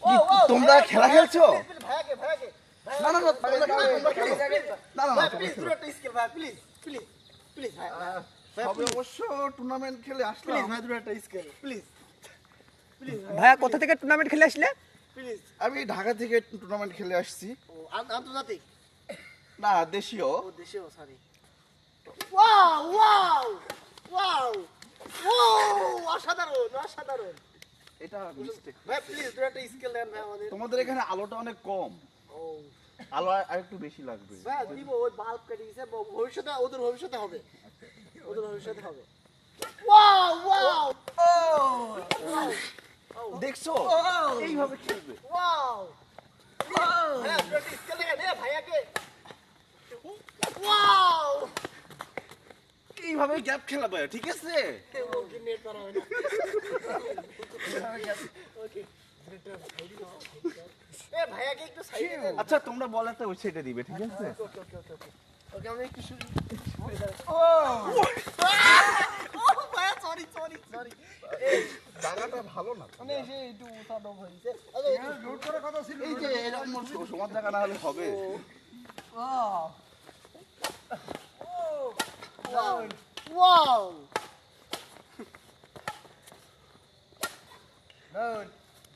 কি তোমরা খেলা খেলছো? ভাইয়াকে ভাইয়াকে না না না তোমরা খেলো। না না না প্লিজ দুটো স্কেল ভাই প্লিজ প্লিজ প্লিজ ভাই সবে অবশ্য টুর্নামেন্ট খেলে প্লিজ আসলাম। ভাই দুটো স্কেল প্লিজ প্লিজ ভাইয়া কোথা থেকে টুর্নামেন্ট খেলে আসলে? প্লিজ আমি ঢাকা থেকে টুর্নামেন্ট খেলে আসছি। ও আন্তর্জাতিক না দেশীয়। ও দেশীয় sorry wow wow wow wow অসাধারণ অসাধারণ এটা মিস্টেক। ভাই প্লিজ দুটো স্কেল দেন ভাই আমাদের তোমাদের এখানে আলোটা অনেক কম, ও আলো আর একটু বেশি লাগবে। ভাই দিব ওই বাল্ব কেটে দিয়েছে ভবিষ্যতে ওদের ভবিষ্যতে হবে ওদের ভবিষ্যতে হবে ওয়াও ওয়াও দেখছো এইভাবে খেলবে। ওয়াও হ্যাঁ দুটো স্কেল দেখে নে ভাইয়াকে ওয়াও এইভাবে গ্যাপ খেলাবে, ঠিক আছে? ওকে নেট করা হয় না ওকে এ ভাইয়াকে একটু সাইডে দেন আচ্ছা তোমরা বলাতে ওই সাইডে দিবে, ঠিক আছে? ওকে ওকে ওকে ওকে ওকে আমি একটু শুনি ও ভাইয়া সরি সরি সরি জায়গাটা ভালো না। মানে সে একটু উঠানো হয়েছে নোট করার কথা ছিল এই যে এরকম সমান জায়গা না হলে হবে। ওয়াও ওয়াও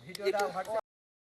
ভিডিওটা